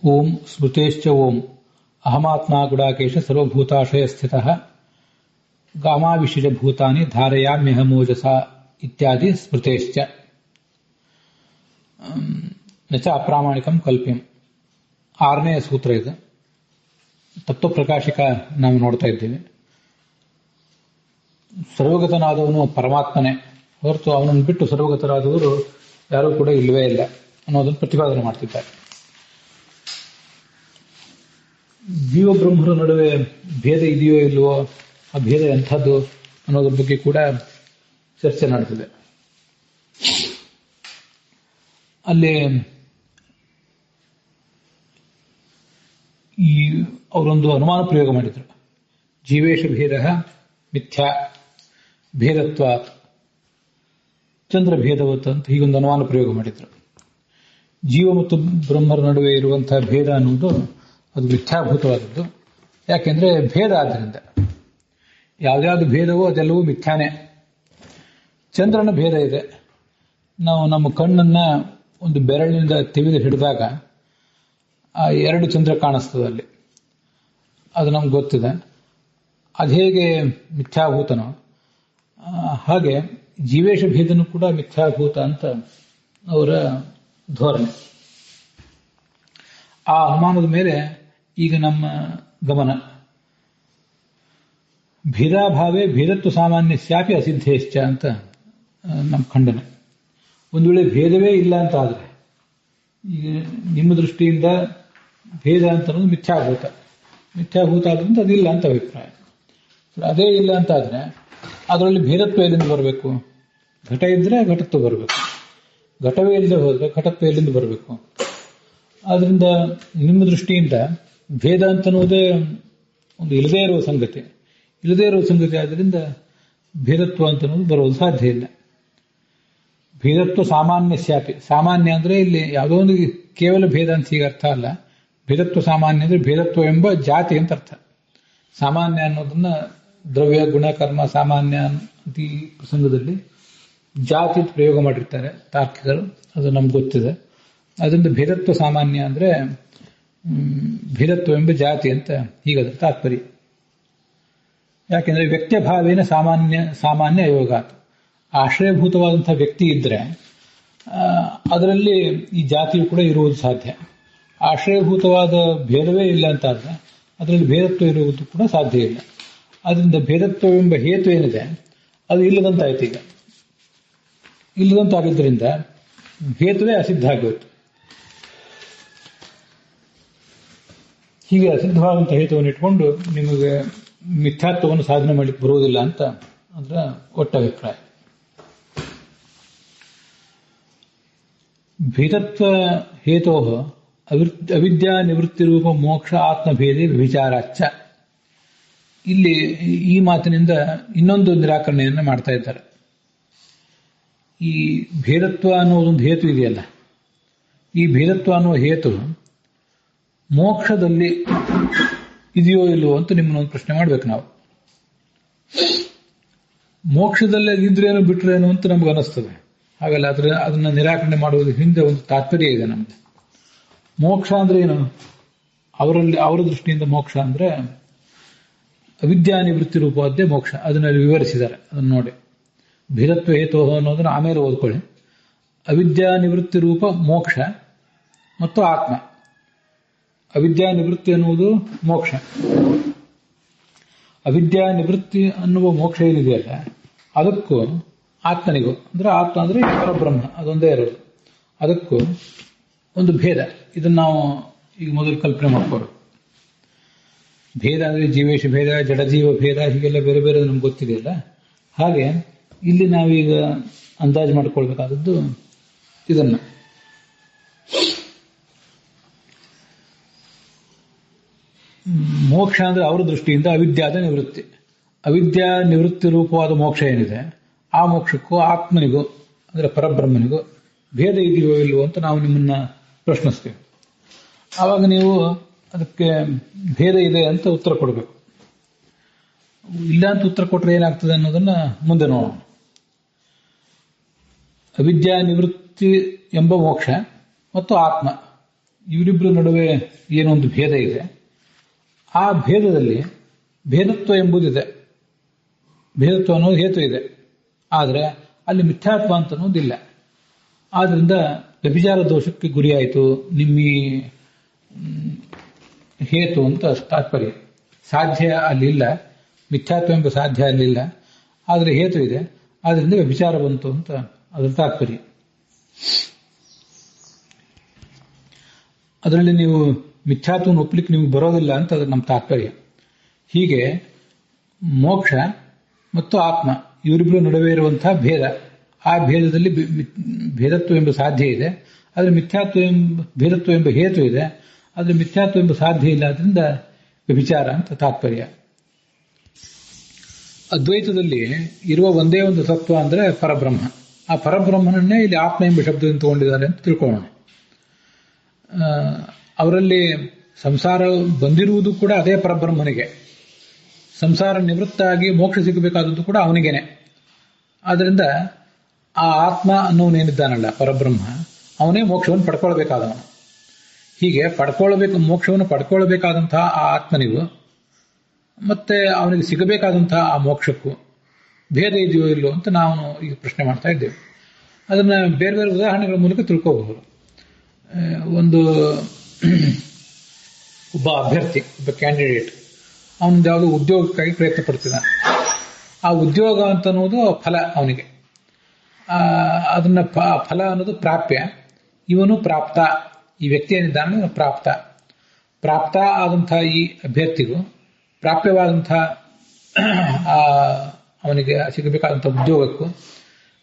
ಓಂ ಸ್ಮೃತೇಶ್ಚ ಓಂ ಅಹಮಾತ್ಮ ಗುಡಾಕೇಶ ಸರ್ವಭೂತಾಶಯ ಸ್ಥಿತಃ ಗಾಮಾವಿಶಿಷ ಭೂತಾನಿ ಧಾರಯಾಮ್ಯಹಮೋಜಸ ಇತ್ಯಾದಿ ಸ್ಮೃತೇಶ್ಚ ನಚ ಅಪ್ರಾಮಾಣಿಕಂ ಕಲ್ಪ್ಯಂ. 6ನೇ ಸೂತ್ರ ಇದು. ತತ್ವಪ್ರಕಾಶಿಕ ನಾವು ನೋಡ್ತಾ ಇದ್ದೇವೆ. ಸರ್ವಗತನಾದವನು ಪರಮಾತ್ಮನೇ ಹೊರತು ಅವನನ್ನು ಬಿಟ್ಟು ಸರ್ವಗತರಾದವರು ಯಾರೂ ಕೂಡ ಇಲ್ಲವೇ ಇಲ್ಲ ಅನ್ನೋದನ್ನು ಪ್ರತಿಪಾದನೆ ಮಾಡ್ತಿದ್ದಾರೆ. ಜೀವ ಬ್ರಹ್ಮರ ನಡುವೆ ಭೇದ ಇದೆಯೋ ಇಲ್ವೋ, ಆ ಭೇದ ಎಂಥದ್ದು ಅನ್ನೋದ್ರ ಬಗ್ಗೆ ಕೂಡ ಚರ್ಚೆ ನಡೆದಿದೆ. ಅಲ್ಲಿ ಅವರೊಂದು ಅನುಮಾನ ಪ್ರಯೋಗ ಮಾಡಿದರು. ಜೀವೇಶ ಭೇದ ಮಿಥ್ಯಾ ಭೇದತ್ವ ಚಂದ್ರ ಭೇದವತ್ ಅಂತ ಹೀಗೊಂದು ಅನುಮಾನ ಪ್ರಯೋಗ ಮಾಡಿದರು. ಜೀವ ಮತ್ತು ಬ್ರಹ್ಮರ ನಡುವೆ ಇರುವಂತಹ ಭೇದ ಅನ್ನೋದು ಅದು ಮಿಥ್ಯಾಭೂತವಾದದ್ದು. ಯಾಕೆಂದ್ರೆ ಭೇದ ಆದ್ದರಿಂದ ಯಾವ್ದಾವ್ದು ಭೇದವೋ ಅದೆಲ್ಲವೂ ಮಿಥ್ಯಾನೇ. ಚಂದ್ರನ ಭೇದ ಇದೆ. ನಾವು ನಮ್ಮ ಕಣ್ಣನ್ನ ಒಂದು ಬೆರಳಿನಿಂದ ತೆಗೆದು ಹಿಡಿದಾಗ ಆ 2 ಚಂದ್ರ ಕಾಣಿಸ್ತದೆ ಅಲ್ಲಿ, ಅದು ನಮ್ಗೆ ಗೊತ್ತಿದೆ. ಅದು ಹೇಗೆ ಮಿಥ್ಯಾಭೂತನೋ ಹಾಗೆ ಜೀವೇಶ ಭೇದನೂ ಕೂಡ ಮಿಥ್ಯಾಭೂತ ಅಂತ ಅವರ ಧೋರಣೆ. ಆ ಅನುಮಾನದ ಮೇಲೆ ಈಗ ನಮ್ಮ ಗಮನ. ಭೇದಾಭಾವೇ ಭೇದತ್ವ ಸಾಮಾನ್ಯ ಸ್ಯಾಪಿ ಅಸಿದ್ಧೇಶ್ಚ ಅಂತ ನಮ್ಮ ಖಂಡನೆ. ಒಂದು ವೇಳೆ ಭೇದವೇ ಇಲ್ಲ ಅಂತ ಆದರೆ, ಈಗ ನಿಮ್ಮ ದೃಷ್ಟಿಯಿಂದ ಭೇದ ಅಂತ ಅನ್ನೋದು ಮಿಥ್ಯಾಭೂತ ಆದ್ರಿಂದ ಅದಿಲ್ಲ ಅಂತ ಅಭಿಪ್ರಾಯ. ಅದೇ ಇಲ್ಲ ಅಂತ ಆದ್ರೆ ಅದರಲ್ಲಿ ಭೇದತ್ವ ಎಲ್ಲಿಂದ ಬರಬೇಕು? ಘಟ ಇದ್ರೆ ಘಟತ್ವ ಬರಬೇಕು, ಘಟವೇ ಇಲ್ಲದೆ ಹೋದ್ರೆ ಘಟತ್ವ ಎಲ್ಲಿಂದ ಬರಬೇಕು? ಆದ್ರಿಂದ ನಿಮ್ಮ ದೃಷ್ಟಿಯಿಂದ ಭೇದ ಅಂತನ್ನುವುದೇ ಒಂದು ಇಲ್ಲದೇ ಇರುವ ಸಂಗತಿ ಆದ್ರಿಂದ ಭೇದತ್ವ ಅಂತನ್ನೋದು ಬರೋದು ಸಾಧ್ಯ ಇಲ್ಲ. ಭೇದತ್ವ ಸಾಮಾನ್ಯ ಸ್ಯಾಪಿ. ಸಾಮಾನ್ಯ ಅಂದ್ರೆ ಇಲ್ಲಿ ಯಾವುದೋ ಒಂದು ಕೇವಲ ಭೇದ ಅಂತ ಹೀಗೆ ಅರ್ಥ ಅಲ್ಲ. ಭೇದತ್ವ ಸಾಮಾನ್ಯ ಅಂದ್ರೆ ಭೇದತ್ವ ಎಂಬ ಜಾತಿ ಅಂತ ಅರ್ಥ. ಸಾಮಾನ್ಯ ಅನ್ನೋದನ್ನ ದ್ರವ್ಯ ಗುಣ ಕರ್ಮ ಸಾಮಾನ್ಯ ಅಂತ ಈ ಪ್ರಸಂಗದಲ್ಲಿ ಜಾತಿ ಪ್ರಯೋಗ ಮಾಡಿರ್ತಾರೆ ತಾರ್ಕಿಕರು, ಅದು ನಮ್ಗೆ ಗೊತ್ತಿದೆ. ಅದರಿಂದ ಭೇದತ್ವ ಸಾಮಾನ್ಯ ಅಂದ್ರೆ ಭೇದತ್ವ ಎಂಬ ಜಾತಿ ಅಂತ ಹೀಗದ ತಾತ್ಪರ್ಯ. ಯಾಕೆಂದ್ರೆ ವ್ಯಕ್ತಿಭಾವೇನ ಸಾಮಾನ್ಯ ಯೋಗಾತ್. ಆಶ್ರಯಭೂತವಾದಂತಹ ವ್ಯಕ್ತಿ ಇದ್ರೆ ಅದರಲ್ಲಿ ಈ ಜಾತಿಯು ಕೂಡ ಇರುವುದು ಸಾಧ್ಯ. ಆಶ್ರಯಭೂತವಾದ ಭೇದವೇ ಇಲ್ಲ ಅಂತ ಆದ್ರೆ ಅದರಲ್ಲಿ ಭೇದತ್ವ ಇರುವುದು ಕೂಡ ಸಾಧ್ಯ ಇಲ್ಲ. ಅದರಿಂದ ಭೇದತ್ವವೆಂಬ ಹೇತು ಏನಿದೆ ಅದು ಇಲ್ಲದಂತಾಯ್ತು. ಈಗ ಇಲ್ಲದಂತಾಗಿದ್ದರಿಂದ ಹೇತುವೇ ಅಸಿದ್ಧ ಆಗೋಯ್ತು. ಹೀಗೆ ಅಸಿದ್ಧವಾದಂಥ ಹೇತುವನ್ನು ಇಟ್ಕೊಂಡು ನಿಮಗೆ ಮಿಥ್ಯಾತ್ವವನ್ನು ಸಾಧನೆ ಮಾಡಲಿಕ್ಕೆ ಬರುವುದಿಲ್ಲ ಅಂತ ಅಂದ್ರೆ ಒಟ್ಟ ಅಭಿಪ್ರಾಯ. ಭೇದತ್ವ ಹೇತೋ ಅವಿದ್ಯಾ ನಿವೃತ್ತಿ ರೂಪ ಮೋಕ್ಷ ಆತ್ಮಭೇದಿ ವಿಚಾರಾಚ್ಚ. ಇಲ್ಲಿ ಈ ಮಾತಿನಿಂದ ಇನ್ನೊಂದು ನಿರಾಕರಣೆಯನ್ನು ಮಾಡ್ತಾ ಇದ್ದಾರೆ. ಈ ಭೇದತ್ವ ಅನ್ನೋದೊಂದು ಹೇತು ಇದೆಯಲ್ಲ, ಈ ಭೇದತ್ವ ಅನ್ನುವ ಹೇತು ಮೋಕ್ಷದಲ್ಲಿ ಇದೆಯೋ ಇಲ್ಲವೋ ಅಂತ ನಿಮ್ಮನ್ನೊಂದು ಪ್ರಶ್ನೆ ಮಾಡ್ಬೇಕು ನಾವು. ಮೋಕ್ಷದಲ್ಲೇ ಇದ್ರೇನು ಬಿಟ್ರೇನು ಅಂತ ನಮ್ಗೆ ಅನಿಸ್ತದೆ. ಹಾಗಲ್ಲ, ಅದನ್ನ ನಿರಾಕರಣೆ ಮಾಡುವುದು ಹಿಂದೆ ಒಂದು ತಾತ್ಪರ್ಯ ಇದೆ ನಮ್ಗೆ. ಮೋಕ್ಷ ಅಂದ್ರೆ ಏನು? ಅವರ ದೃಷ್ಟಿಯಿಂದ ಮೋಕ್ಷ ಅಂದ್ರೆ ಅವಿದ್ಯಾ ನಿವೃತ್ತಿ ರೂಪವಾದ್ದೇ ಮೋಕ್ಷ. ಅದನ್ನಲ್ಲಿ ವಿವರಿಸಿದ್ದಾರೆ, ಅದನ್ನು ನೋಡಿ. ಭೇದತ್ವ ಹೇತೋ ಅನ್ನೋದನ್ನು ಆಮೇಲೆ ಓದ್ಕೊಳ್ಳಿ. ಅವಿದ್ಯಾ ನಿವೃತ್ತಿ ರೂಪ ಮೋಕ್ಷ ಮತ್ತು ಆತ್ಮ. ಅವಿದ್ಯಾ ನಿವೃತ್ತಿ ಅನ್ನುವುದು ಮೋಕ್ಷ. ಅವಿದ್ಯಾ ನಿವೃತ್ತಿ ಅನ್ನುವ ಮೋಕ್ಷ ಏನಿದೆಯಲ್ಲ, ಅದಕ್ಕೂ ಆತ್ಮನಿಗೂ ಅಂದ್ರೆ ಆತ್ಮ ಅಂದ್ರೆ ಪರಬ್ರಹ್ಮ ಅದೊಂದೇ ಇರೋದು, ಅದಕ್ಕೂ ಒಂದು ಭೇದ. ಇದನ್ನು ನಾವು ಈಗ ಮೊದಲು ಕಲ್ಪನೆ ಮಾಡ್ಕೋರು. ಭೇದ ಅಂದ್ರೆ ಜೀವೇಶ ಭೇದ, ಜಡಜೀವ ಭೇದ, ಹೀಗೆಲ್ಲ ಬೇರೆ ಬೇರೆ ನಮ್ಗೆ ಗೊತ್ತಿದೆಯಲ್ಲ. ಹಾಗೆ ಇಲ್ಲಿ ನಾವೀಗ ಅಂದಾಜು ಮಾಡ್ಕೊಳ್ಬೇಕಾದದ್ದು ಇದನ್ನ. ಮೋಕ್ಷ ಅಂದ್ರೆ ಅವರ ದೃಷ್ಟಿಯಿಂದ ಅವಿದ್ಯಾದ ನಿವೃತ್ತಿ. ಅವಿದ್ಯಾ ನಿವೃತ್ತಿ ರೂಪವಾದ ಮೋಕ್ಷ ಏನಿದೆ, ಆ ಮೋಕ್ಷಕ್ಕೂ ಆತ್ಮನಿಗೂ ಅಂದ್ರೆ ಪರಬ್ರಹ್ಮನಿಗೂ ಭೇದ ಇದೆಯೋ ಇಲ್ವೋ ಅಂತ ನಾವು ನಿಮ್ಮನ್ನ ಪ್ರಶ್ನಿಸ್ತೇವೆ. ಆವಾಗ ನೀವು ಅದಕ್ಕೆ ಭೇದ ಇದೆ ಅಂತ ಉತ್ತರ ಕೊಡಬೇಕು. ಇಲ್ಲ ಅಂತ ಉತ್ತರ ಕೊಟ್ಟರೆ ಏನಾಗ್ತದೆ ಅನ್ನೋದನ್ನ ಮುಂದೆ ನೋಡೋಣ. ಅವಿದ್ಯಾ ನಿವೃತ್ತಿ ಎಂಬ ಮೋಕ್ಷ ಮತ್ತು ಆತ್ಮ ಇವರಿಬ್ಬರ ನಡುವೆ ಏನೊಂದು ಭೇದ ಇದೆ, ಆ ಭೇದದಲ್ಲಿ ಭೇದತ್ವ ಎಂಬುದಿದೆ, ಭೇದತ್ವ ಅನ್ನೋದು ಹೇತು ಇದೆ. ಆದರೆ ಅಲ್ಲಿ ಮಿಥ್ಯಾತ್ವ ಅಂತ ಅನ್ನೋದಿಲ್ಲ. ಆದ್ರಿಂದ ವ್ಯಭಿಚಾರ ದೋಷಕ್ಕೆ ಗುರಿಯಾಯಿತು ನಿಮ್ಮಿ ಹೇತು ಅಂತ ತಾತ್ಪರ್ಯ. ಸಾಧ್ಯ ಅಲ್ಲಿಲ್ಲ, ಮಿಥ್ಯಾತ್ವ ಎಂಬ ಸಾಧ್ಯ ಅಲ್ಲಿಲ್ಲ, ಆದರೆ ಹೇತು ಇದೆ, ಆದ್ರಿಂದ ವ್ಯಭಿಚಾರ ಬಂತು ಅಂತ ಅದರ ತಾತ್ಪರ್ಯ. ಅದರಲ್ಲಿ ನೀವು ಮಿಥ್ಯಾತ್ವವನ್ನು ಒಪ್ಪಲಿಕ್ಕೆ ನಿಮಗೆ ಬರೋದಿಲ್ಲ ಅಂತ ಅದು ನಮ್ಮ ತಾತ್ಪರ್ಯ. ಹೀಗೆ ಮೋಕ್ಷ ಮತ್ತು ಆತ್ಮ ಇವರಿಬ್ಬರ ನಡುವೆ ಇರುವಂತಹ ಭೇದ, ಆ ಭೇದದಲ್ಲಿ ಭೇದತ್ವ ಎಂಬ ಸಾಧ್ಯ ಇದೆ, ಆದರೆ ಮಿಥ್ಯಾತ್ವ ಭೇದತ್ವ ಎಂಬ ಹೇತು ಇದೆ, ಆದರೆ ಮಿಥ್ಯಾತ್ವ ಎಂಬ ಸಾಧ್ಯ ಇಲ್ಲ, ಅದರಿಂದ ವ್ಯಭಿಚಾರ ಅಂತ ತಾತ್ಪರ್ಯ. ಅದ್ವೈತದಲ್ಲಿ ಇರುವ ಒಂದೇ ಒಂದು ತತ್ವ ಅಂದರೆ ಪರಬ್ರಹ್ಮ. ಆ ಪರಬ್ರಹ್ಮನನ್ನೇ ಇಲ್ಲಿ ಆತ್ಮ ಎಂಬ ಶಬ್ದದಿಂದ ತಗೊಂಡಿದ್ದಾರೆ ಅಂತ ತಿಳ್ಕೊಳ್ಳೋಣ. ಅವರಲ್ಲಿ ಸಂಸಾರ ಬಂದಿರುವುದು ಕೂಡ ಅದೇ ಪರಬ್ರಹ್ಮನಿಗೆ, ಸಂಸಾರ ನಿವೃತ್ತ ಆಗಿ ಮೋಕ್ಷ ಸಿಗಬೇಕಾದದ್ದು ಕೂಡ ಅವನಿಗೇನೆ. ಆದ್ದರಿಂದ ಆ ಆತ್ಮ ಅನ್ನೋನೇನಿದ್ದಾನಲ್ಲ ಪರಬ್ರಹ್ಮ, ಅವನೇ ಮೋಕ್ಷವನ್ನು ಪಡ್ಕೊಳ್ಬೇಕಾದವನು. ಹೀಗೆ ಮೋಕ್ಷವನ್ನು ಪಡ್ಕೊಳ್ಬೇಕಾದಂತಹ ಆ ಆತ್ಮನಿಗೂ ಮತ್ತೆ ಅವನಿಗೆ ಸಿಗಬೇಕಾದಂತಹ ಆ ಮೋಕ್ಷಕ್ಕೂ ಭೇದ ಇದೆಯೋ ಇಲ್ಲೋ ಅಂತ ನಾವು ಈಗ ಪ್ರಶ್ನೆ ಮಾಡ್ತಾ ಇದ್ದೇವೆ. ಅದನ್ನ ಬೇರೆ ಬೇರೆ ಉದಾಹರಣೆಗಳ ಮೂಲಕ ತಿಳ್ಕೋಬಹುದು. ಒಬ್ಬ ಅಭ್ಯರ್ಥಿ, ಒಬ್ಬ ಕ್ಯಾಂಡಿಡೇಟ್, ಅವನದು ಯಾವುದೋ ಉದ್ಯೋಗಕ್ಕಾಗಿ ಪ್ರಯತ್ನ ಪಡ್ತಿದ್ದಾನೆ. ಆ ಉದ್ಯೋಗ ಅಂತ ಅನ್ನೋದು ಫಲ ಅವನಿಗೆ, ಅದನ್ನ ಫಲ ಅನ್ನೋದು ಪ್ರಾಪ್ಯ, ಇವನು ಪ್ರಾಪ್ತ, ಈ ವ್ಯಕ್ತಿ ಏನಿದ್ದಾನೆ ಪ್ರಾಪ್ತ ಆದಂತಹ ಈ ಅಭ್ಯರ್ಥಿಗೂ ಪ್ರಾಪ್ಯವಾದಂತಹ ಅವನಿಗೆ ಸಿಗಬೇಕಾದಂತಹ ಉದ್ಯೋಗಕ್ಕೂ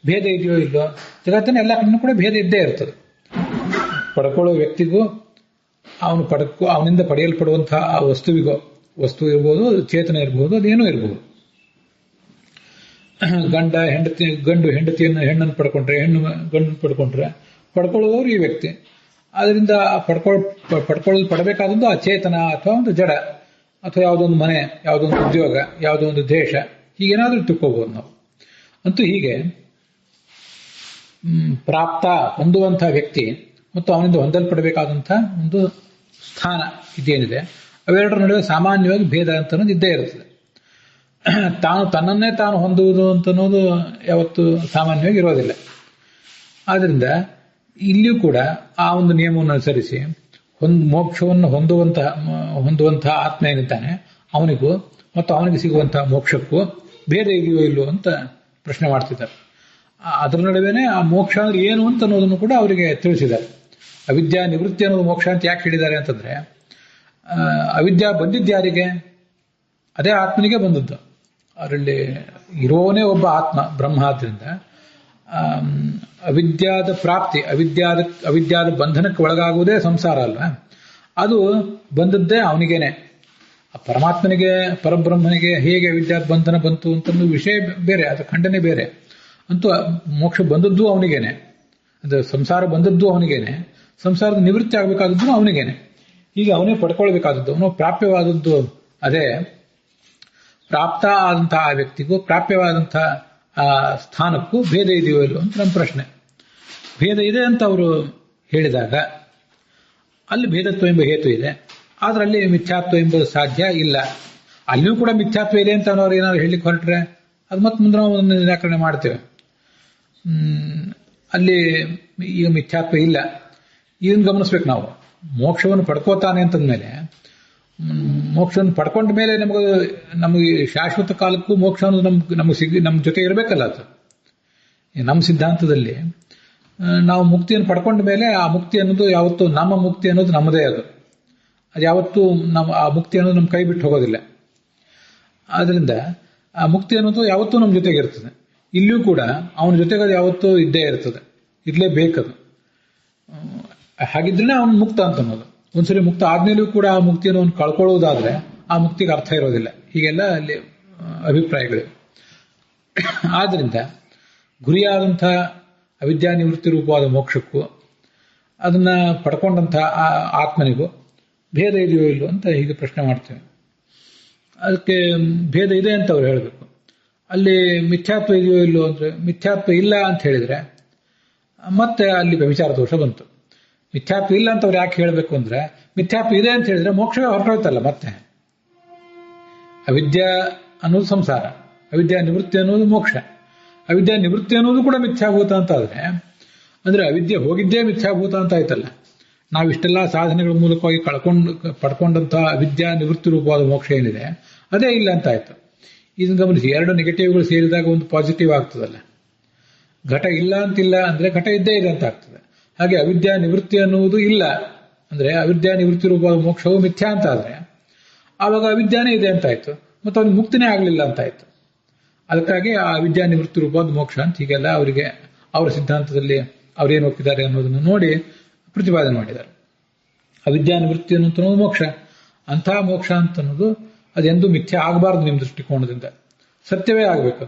ಭೇದ ಇದೆಯೋ ಇಲ್ಲೋ? ಜಗತ್ತಿನ ಎಲ್ಲ ಕಡೆನೂ ಕೂಡ ಭೇದ ಇದ್ದೇ ಇರ್ತದೆ. ಪಡ್ಕೊಳ್ಳೋ ವ್ಯಕ್ತಿಗೂ ಅವನಿಂದ ಪಡೆಯಲ್ಪಡುವಂತಹ ಆ ವಸ್ತು ಇರ್ಬೋದು, ಚೇತನ ಇರ್ಬೋದು, ಅದೇನೂ ಇರ್ಬೋದು. ಗಂಡು ಹೆಣ್ಣನ್ನು ಪಡ್ಕೊಂಡ್ರೆ, ಹೆಣ್ಣು ಗಂಡನ್ನು ಪಡ್ಕೊಂಡ್ರೆ ಪಡ್ಕೊಳ್ಳೋರು ಈ ವ್ಯಕ್ತಿ. ಅದರಿಂದ ಪಡಬೇಕಾದದ್ದು ಆ ಚೇತನ ಅಥವಾ ಒಂದು ಜಡ ಅಥವಾ ಯಾವುದೊಂದು ಮನೆ, ಯಾವುದೊಂದು ಉದ್ಯೋಗ, ಯಾವುದೋ ಒಂದು ದೇಶ, ಹೀಗೇನಾದ್ರೂ ತಿಳ್ಕೋಬಹುದು ನಾವು. ಅಂತೂ ಹೀಗೆ ಪ್ರಾಪ್ತ ಹೊಂದುವಂತಹ ವ್ಯಕ್ತಿ ಮತ್ತು ಅವನಿಂದ ಹೊಂದಲ್ಪಡಬೇಕಾದಂತಹ ಒಂದು ಸ್ಥಾನ ಇದೇನಿದೆ, ಅವೆರಡರ ನಡುವೆ ಸಾಮಾನ್ಯವಾಗಿ ಭೇದ ಅಂತ ಅನ್ನೋದು ಇದ್ದೇ ಇರ್ತದೆ. ತನ್ನನ್ನೇ ತಾನು ಹೊಂದುವುದು ಅಂತನ್ನೋದು ಯಾವತ್ತು ಸಾಮಾನ್ಯವಾಗಿ ಇರೋದಿಲ್ಲ. ಆದ್ರಿಂದ ಇಲ್ಲಿಯೂ ಕೂಡ ಆ ಒಂದು ನಿಯಮವನ್ನು ಅನುಸರಿಸಿ ಮೋಕ್ಷವನ್ನು ಹೊಂದುವಂತಹ ಆತ್ಮ ಏನಿದ್ದಾನೆ ಅವನಿಗೂ ಮತ್ತು ಅವನಿಗೆ ಸಿಗುವಂತಹ ಮೋಕ್ಷಕ್ಕೂ ಭೇದ ಇದೆಯೋ ಇಲ್ಲೋ ಅಂತ ಪ್ರಶ್ನೆ ಮಾಡ್ತಿದ್ದಾರೆ. ಅದರ ನಡುವೆನೆ ಆ ಮೋಕ್ಷ ಅಂದ್ರೆ ಏನು ಅಂತ ಅನ್ನೋದನ್ನು ಕೂಡ ಅವರಿಗೆ ತಿಳಿಸಿದ್ದಾರೆ. ಅವಿದ್ಯಾ ನಿವೃತ್ತಿ ಅನ್ನೋದು ಮೋಕ್ಷ ಅಂತ ಯಾಕೆ ಹೇಳಿದ್ದಾರೆ ಅಂತಂದ್ರೆ, ಅವಿದ್ಯಾ ಬಂದಿದ್ಯಾರಿಗೆ? ಅದೇ ಆತ್ಮನಿಗೆ ಬಂದದ್ದು. ಅದರಲ್ಲಿ ಇರೋನೇ ಒಬ್ಬ ಆತ್ಮ ಬ್ರಹ್ಮ. ಆದ್ರಿಂದ ಅವಿದ್ಯಾದ ಪ್ರಾಪ್ತಿ, ಅವಿದ್ಯಾದ ಬಂಧನಕ್ಕೆ ಒಳಗಾಗುವುದೇ ಸಂಸಾರ ಅಲ್ವಾ? ಅದು ಬಂದದ್ದೇ ಅವನಿಗೇನೆ. ಪರಮಾತ್ಮನಿಗೆ, ಪರಬ್ರಹ್ಮನಿಗೆ ಹೇಗೆ ಅವಿದ್ಯಾದ ಬಂಧನ ಬಂತು ಅಂತಂದು ವಿಷಯ ಬೇರೆ, ಅದು ಖಂಡನೆ ಬೇರೆ. ಅಂತೂ ಮೋಕ್ಷ ಬಂದದ್ದು ಅವನಿಗೇನೆ, ಅದು ಸಂಸಾರ ಬಂದದ್ದು ಅವನಿಗೇನೆ, ಸಂಸಾರದ ನಿವೃತ್ತಿ ಆಗಬೇಕಾದದ್ದು ಅವನಿಗೇನೆ. ಹೀಗೆ ಅವನೇ ಪಡ್ಕೊಳ್ಬೇಕಾದದ್ದು, ಅವನು ಪ್ರಾಪ್ಯವಾದದ್ದು ಅದೇ. ಪ್ರಾಪ್ತ ಆದಂತಹ ಆ ವ್ಯಕ್ತಿಗೂ ಪ್ರಾಪ್ಯವಾದಂತಹ ಆ ಸ್ಥಾನಕ್ಕೂ ಭೇದ ಇದೆಯೋ ಇಲ್ಲೋ ಅಂತ ನಮ್ಮ ಪ್ರಶ್ನೆ. ಭೇದ ಇದೆ ಅಂತ ಅವರು ಹೇಳಿದಾಗ ಅಲ್ಲಿ ಭೇದತ್ವ ಎಂಬ ಹೇತು ಇದೆ, ಆದ್ರೆ ಅಲ್ಲಿ ಮಿಥ್ಯಾತ್ವ ಎಂಬುದು ಸಾಧ್ಯ ಇಲ್ಲ. ಅಲ್ಲಿಯೂ ಕೂಡ ಮಿಥ್ಯಾತ್ವ ಇದೆ ಅಂತ ಅವ್ರು ಏನಾದ್ರು ಹೇಳಿಕ್ಕೆ ಹೊರಟ್ರೆ ಅದು ಮತ್ತೆ ಮುಂದೆ ನಾವು ಒಂದು ನಿರಾಕರಣೆ ಮಾಡ್ತೇವೆ. ಅಲ್ಲಿ ಈಗ ಮಿಥ್ಯಾತ್ವ ಇಲ್ಲ. ಇದನ್ನು ಗಮನಿಸ್ಬೇಕು ನಾವು. ಮೋಕ್ಷವನ್ನು ಪಡ್ಕೋತಾನೆ ಅಂತಂದ್ಮೇಲೆ, ಮೋಕ್ಷವನ್ನು ಪಡ್ಕೊಂಡ ಮೇಲೆ ನಮಗೆ ಶಾಶ್ವತ ಕಾಲಕ್ಕೂ ಮೋಕ್ಷ ಅನ್ನೋದು ನಮ್ಮ ಜೊತೆ ಇರಬೇಕಲ್ಲ. ಅದು ನಮ್ಮ ಸಿದ್ಧಾಂತದಲ್ಲಿ ನಾವು ಮುಕ್ತಿಯನ್ನು ಪಡ್ಕೊಂಡ ಮೇಲೆ ಆ ಮುಕ್ತಿ ಅನ್ನೋದು ಯಾವತ್ತೂ ನಮ್ಮ ಮುಕ್ತಿ ಅನ್ನೋದು ನಮ್ಮದೇ. ಅದು ಯಾವತ್ತೂ ಆ ಮುಕ್ತಿ ಅನ್ನೋದು ನಮ್ಮ ಕೈ ಬಿಟ್ಟು ಹೋಗೋದಿಲ್ಲ. ಆದ್ರಿಂದ ಆ ಮುಕ್ತಿ ಅನ್ನೋದು ಯಾವತ್ತೂ ನಮ್ಮ ಜೊತೆಗೆ ಇರ್ತದೆ. ಇಲ್ಲಿಯೂ ಕೂಡ ಅವನ ಜೊತೆಗೆ ಅದು ಯಾವತ್ತೂ ಇದ್ದೇ ಇರ್ತದೆ, ಇರ್ಲೇಬೇಕದು. ಹಾಗಿದ್ರೆ ಅವನು ಮುಕ್ತ ಅಂತ ಅನ್ನೋದು. ಒಂದ್ಸರಿ ಮುಕ್ತ ಆದ್ಮೇಲೂ ಕೂಡ ಆ ಮುಕ್ತಿಯನ್ನು ಅವನು ಕಳ್ಕೊಳ್ಳುವುದಾದ್ರೆ ಆ ಮುಕ್ತಿಗೆ ಅರ್ಥ ಇರೋದಿಲ್ಲ. ಹೀಗೆಲ್ಲ ಅಲ್ಲಿ ಅಭಿಪ್ರಾಯಗಳು. ಆದ್ರಿಂದ ಗುರಿಯಾದಂತಹ ಅವಿದ್ಯಾ ನಿವೃತ್ತಿ ರೂಪವಾದ ಮೋಕ್ಷಕ್ಕೂ ಅದನ್ನ ಪಡ್ಕೊಂಡಂತಹ ಆ ಆತ್ಮನಿಗೂ ಭೇದ ಇದೆಯೋ ಇಲ್ಲೋ ಅಂತ ಹೀಗೆ ಪ್ರಶ್ನೆ ಮಾಡ್ತೇವೆ. ಅದಕ್ಕೆ ಭೇದ ಇದೆ ಅಂತ ಅವ್ರು ಹೇಳಬೇಕು. ಅಲ್ಲಿ ಮಿಥ್ಯಾತ್ವ ಇದೆಯೋ ಇಲ್ಲೋ ಅಂದ್ರೆ ಮಿಥ್ಯಾತ್ವ ಇಲ್ಲ ಅಂತ ಹೇಳಿದ್ರೆ ಮತ್ತೆ ಅಲ್ಲಿ ವ್ಯಭಿಚಾರ ದೋಷ ಬಂತು. ಮಿಥ್ಯಾತ್ವ ಇಲ್ಲ ಅಂತ ಅವ್ರು ಯಾಕೆ ಹೇಳಬೇಕು ಅಂದ್ರೆ ಮಿಥ್ಯಾತ್ವ ಇದೆ ಅಂತ ಹೇಳಿದ್ರೆ ಮೋಕ್ಷವೇ ಹೊರಟೋಯ್ತಲ್ಲ ಮತ್ತೆ. ಅವಿದ್ಯಾ ಅನ್ನೋದು ಸಂಸಾರ, ಅವಿದ್ಯಾ ನಿವೃತ್ತಿ ಅನ್ನೋದು ಮೋಕ್ಷ. ಅವಿದ್ಯಾ ನಿವೃತ್ತಿ ಅನ್ನೋದು ಕೂಡ ಮಿಥ್ಯಾಭೂತ ಅಂತ ಆದ್ರೆ ಅಂದ್ರೆ ಅವಿದ್ಯೆ ಹೋಗಿದ್ದೇ ಮಿಥ್ಯಾಭೂತ ಅಂತ ಆಯ್ತಲ್ಲ. ನಾವು ಇಷ್ಟೆಲ್ಲ ಸಾಧನೆಗಳ ಮೂಲಕವಾಗಿ ಪಡ್ಕೊಂಡಂತಹ ಅವಿದ್ಯಾ ನಿವೃತ್ತಿ ರೂಪವಾದ ಮೋಕ್ಷ ಏನಿದೆ ಅದೇ ಇಲ್ಲ ಅಂತ ಆಯ್ತು. ಇದನ್ನು ಗಮನಿಸಿ, ಎರಡು ನೆಗೆಟಿವ್ಗಳು ಸೇರಿದಾಗ ಒಂದು ಪಾಸಿಟಿವ್ ಆಗ್ತದಲ್ಲ. ಘಟ ಇಲ್ಲ ಅಂತಿಲ್ಲ ಅಂದ್ರೆ ಘಟ ಇದ್ದೇ ಇದೆ ಅಂತ ಆಗ್ತದೆ. ಹಾಗೆ ಅವಿದ್ಯಾ ನಿವೃತ್ತಿ ಅನ್ನುವುದು ಇಲ್ಲ ಅಂದ್ರೆ ಅವಿದ್ಯಾ ನಿವೃತ್ತಿ ರೂಪವಾದ ಮೋಕ್ಷವು ಮಿಥ್ಯಾ ಅಂತ ಆದ್ರೆ ಆವಾಗ ಅವಿದ್ಯಾನೇ ಇದೆ ಅಂತಾಯ್ತು, ಮತ್ತು ಅವ್ನಿಗೆ ಮುಕ್ತಿನೇ ಆಗಲಿಲ್ಲ ಅಂತಾಯ್ತು. ಅದಕ್ಕಾಗಿ ಆ ಅವಿದ್ಯಾ ನಿವೃತ್ತಿ ರೂಪವಾದ ಮೋಕ್ಷ ಅಂತ ಹೀಗೆಲ್ಲ ಅವರಿಗೆ ಅವರ ಸಿದ್ಧಾಂತದಲ್ಲಿ ಅವ್ರೇನು ಒಪ್ಪಿದ್ದಾರೆ ಅನ್ನೋದನ್ನು ನೋಡಿ ಪ್ರತಿಪಾದನೆ ಮಾಡಿದ್ದಾರೆ. ಅವಿದ್ಯಾ ನಿವೃತ್ತಿ ಅನ್ನೋದು ಮೋಕ್ಷ, ಅಂತಹ ಮೋಕ್ಷ ಅಂತ ಅನ್ನೋದು ಅದೆಂದೂ ಮಿಥ್ಯೆ ಆಗಬಾರ್ದು. ನಿಮ್ಮ ದೃಷ್ಟಿಕೋನದಿಂದ ಸತ್ಯವೇ ಆಗಬೇಕು.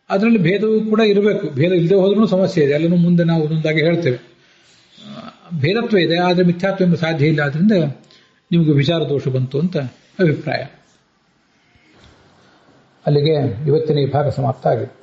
ಅದರಲ್ಲಿ ಭೇದವೂ ಕೂಡ ಇರಬೇಕು. ಭೇದ ಇಲ್ಲದೆ ಹೋದ್ರೂ ಸಮಸ್ಯೆ ಇದೆ, ಎಲ್ಲನೂ ಮುಂದೆ ನಾವು ಒಂದೊಂದಾಗಿ ಹೇಳ್ತೇವೆ. ಭೇದತ್ವ ಇದೆ, ಆದರೆ ಮಿಥ್ಯಾತ್ವ ಎಂಬ ಸಾಧ್ಯ ಇಲ್ಲ. ಆದ್ರಿಂದ ನಿಮಗೆ ವಿಚಾರ ದೋಷ ಬಂತು ಅಂತ ಅಭಿಪ್ರಾಯ. ಅಲ್ಲಿಗೆ ಇವತ್ತಿನ ಈ ಭಾಗ ಸಮಾಪ್ತ ಆಗಿದೆ.